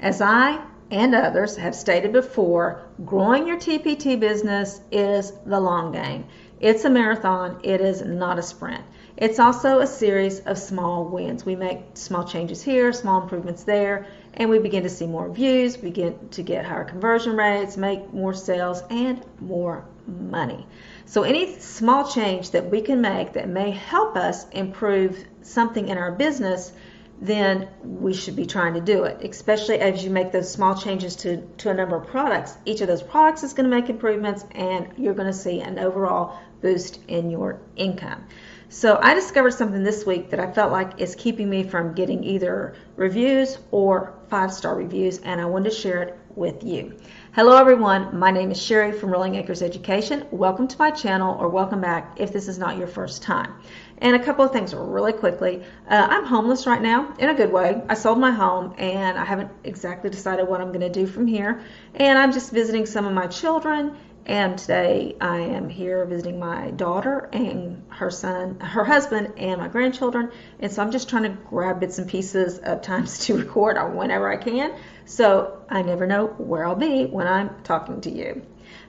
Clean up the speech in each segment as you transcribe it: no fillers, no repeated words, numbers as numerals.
As I and others have stated before, growing your TpT business is the long game. It's a marathon, it is not a sprint. It's also a series of small wins. We make small changes here, small improvements there, and we begin to see more views, begin to get higher conversion rates, make more sales, and more money. So any small change that we can make that may help us improve something in our business, then we should be trying to do it, especially as you make those small changes to a number of products. Each of those products is going to make improvements, and you're going to see an overall boost in your income. So I discovered something this week that I felt like is keeping me from getting either reviews or 5-star reviews, and I wanted to share it with you. Hello everyone, my name is Sherry from Rolling Acres Education. Welcome to my channel, or welcome back if this is not your first time. And a couple of things really quickly. I'm homeless right now, in a good way. I sold my home and I haven't exactly decided what I'm going to do from here. And I'm just visiting some of my children. And today I am here visiting my daughter and her son, her husband, and my grandchildren. And so I'm just trying to grab bits and pieces of times to record whenever I can. So I never know where I'll be when I'm talking to you.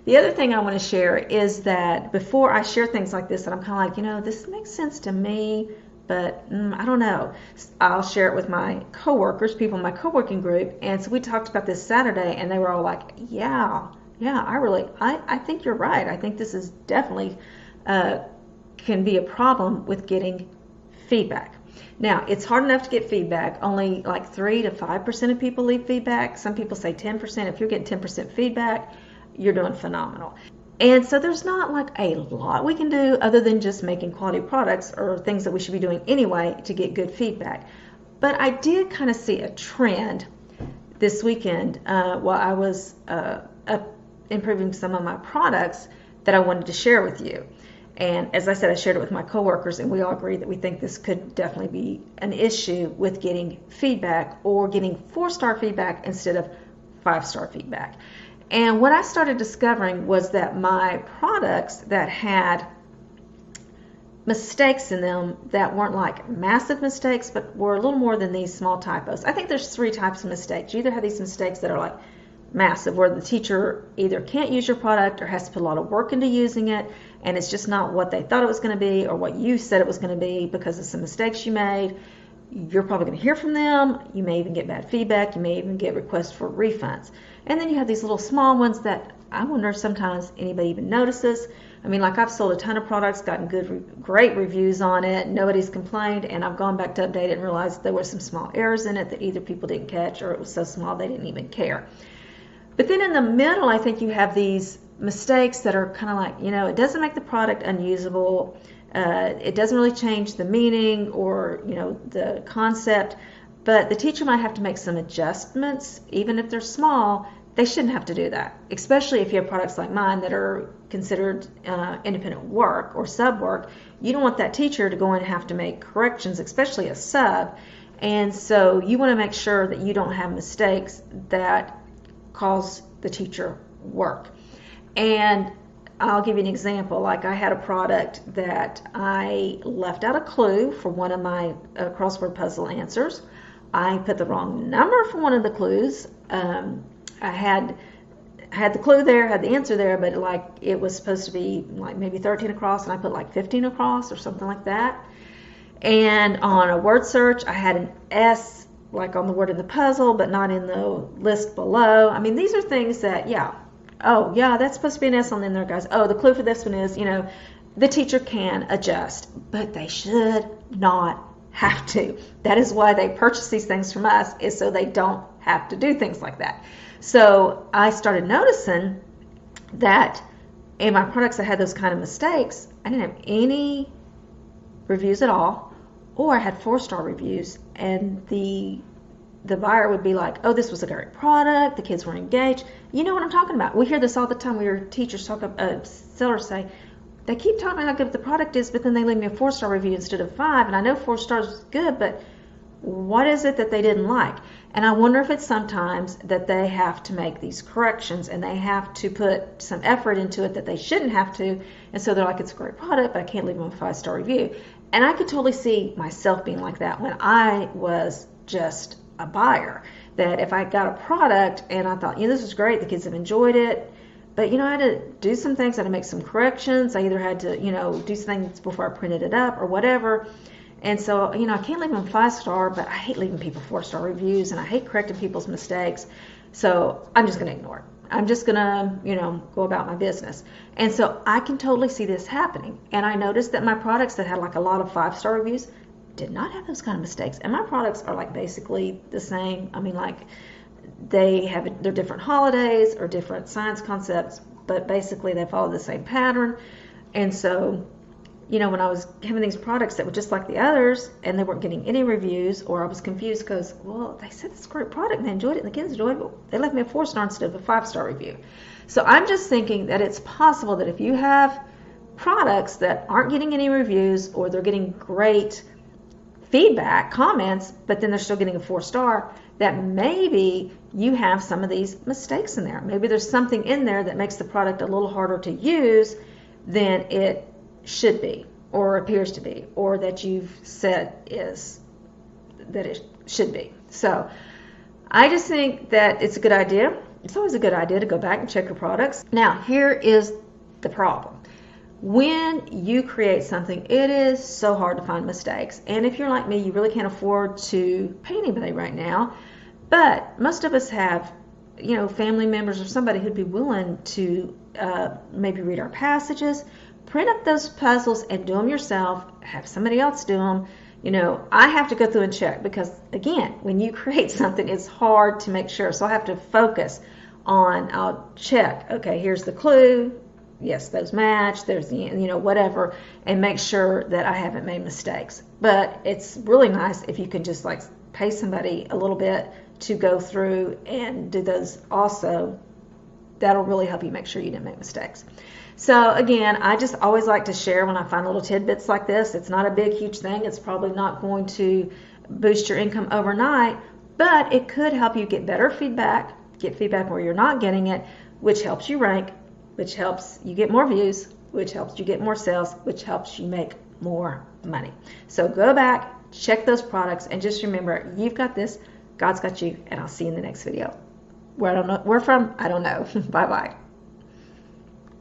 The other thing I want to share is that before I share things like this, that I'm kind of like, this makes sense to me, but I don't know. I'll share it with my coworkers, people in my co-working group. And so we talked about this Saturday, and they were all like, yeah, I think you're right. I think this is definitely can be a problem with getting feedback. Now, it's hard enough to get feedback. Only like 3 to 5% of people leave feedback. Some people say 10%. If you're getting 10% feedback, you're doing phenomenal. And so there's not like a lot we can do other than just making quality products or things that we should be doing anyway to get good feedback. But I did kind of see a trend this weekend while I was improving some of my products that I wanted to share with you. And as I said, I shared it with my coworkers, and we all agree that we think this could definitely be an issue with getting feedback, or getting 4-star feedback instead of 5-star feedback. And what I started discovering was that my products that had mistakes in them that weren't like massive mistakes, but were a little more than these small typos. I think there's 3 types of mistakes. You either have these mistakes that are like massive, where the teacher either can't use your product or has to put a lot of work into using it, and it's just not what they thought it was going to be or what you said it was going to be because of some mistakes you made. You're probably going to hear from them. You may even get bad feedback. You may even get requests for refunds. And then you have these little small ones that I wonder if sometimes anybody even notices. I mean, like, I've sold a ton of products, gotten great reviews on it, nobody's complained, and I've gone back to update it and realized there were some small errors in it that either people didn't catch or it was so small they didn't even care. But then in the middle, I think you have these mistakes that are kind of like, it doesn't make the product unusable, it doesn't really change the meaning or, the concept, but the teacher might have to make some adjustments. Even if they're small, they shouldn't have to do that, especially if you have products like mine that are considered independent work or sub work. You don't want that teacher to go in and have to make corrections, especially a sub. And so you want to make sure that you don't have mistakes that cause the teacher work. And I'll give you an example. Like, I had a product that I left out a clue for one of my crossword puzzle answers. I put the wrong number for one of the clues. I had the clue there, had the answer there, but like it was supposed to be like maybe 13 across, and I put like 15 across or something like that. And on a word search, I had an S like on the word in the puzzle, but not in the list below. I mean, these are things that, oh yeah, that's supposed to be an S on there, guys. Oh, the clue for this one is, the teacher can adjust, but they should not have to. That is why they purchase these things from us, is so they don't have to do things like that. So I started noticing that in my products that had those kind of mistakes, I didn't have any reviews at all, or I had 4-star reviews, and the buyer would be like, oh, this was a great product, the kids were engaged. You know what I'm talking about. We hear this all the time. We hear teachers talk, sellers say, they keep talking about how good the product is, but then they leave me a 4-star review instead of 5, and I know 4 stars is good, but what is it that they didn't like? And I wonder if it's sometimes that they have to make these corrections and they have to put some effort into it that they shouldn't have to, and so they're like, it's a great product, but I can't leave them a 5-star review. And I could totally see myself being like that when I was just a buyer. that if I got a product and I thought, this is great, the kids have enjoyed it, but I had to do some things, I had to make some corrections. I either had to, do some things before I printed it up or whatever. And so, I can't leave them 5-star, but I hate leaving people 4-star reviews, and I hate correcting people's mistakes. So I'm just going to ignore it. I'm just going to, go about my business. And so I can totally see this happening. And I noticed that my products that had like a lot of 5-star reviews did not have those kind of mistakes. And my products are like basically the same. I mean, like they're different holidays or different science concepts, but basically they follow the same pattern. And so, when I was having these products that were just like the others and they weren't getting any reviews, or I was confused because, well, they said it's a great product and they enjoyed it and the kids enjoyed it, but they left me a 4-star instead of a 5-star review. So I'm just thinking that it's possible that if you have products that aren't getting any reviews, or they're getting great feedback, comments, but then they're still getting a 4-star, that maybe you have some of these mistakes in there. Maybe there's something in there that makes the product a little harder to use than it should be, or appears to be, or that you've said that it should be. So I just think that it's a good idea. It's always a good idea to go back and check your products. Now, here is the problem. When you create something, it is so hard to find mistakes. And if you're like me, you really can't afford to pay anybody right now. But most of us have, family members or somebody who'd be willing to maybe read our passages, print up those puzzles and do them yourself, have somebody else do them. I have to go through and check because, again, when you create something, it's hard to make sure. So I have to focus on, I'll check, okay, here's the clue. Yes, those match, there's the, whatever, and make sure that I haven't made mistakes. But it's really nice if you can just like pay somebody a little bit to go through and do those also. That'll really help you make sure you didn't make mistakes. So again, I just always like to share when I find little tidbits like this. It's not a big, huge thing. It's probably not going to boost your income overnight, but it could help you get better feedback, get feedback where you're not getting it, which helps you rank, which helps you get more views, which helps you get more sales, which helps you make more money. So go back, check those products, and just remember, you've got this, God's got you, and I'll see you in the next video. Where from, I don't know. Bye-bye.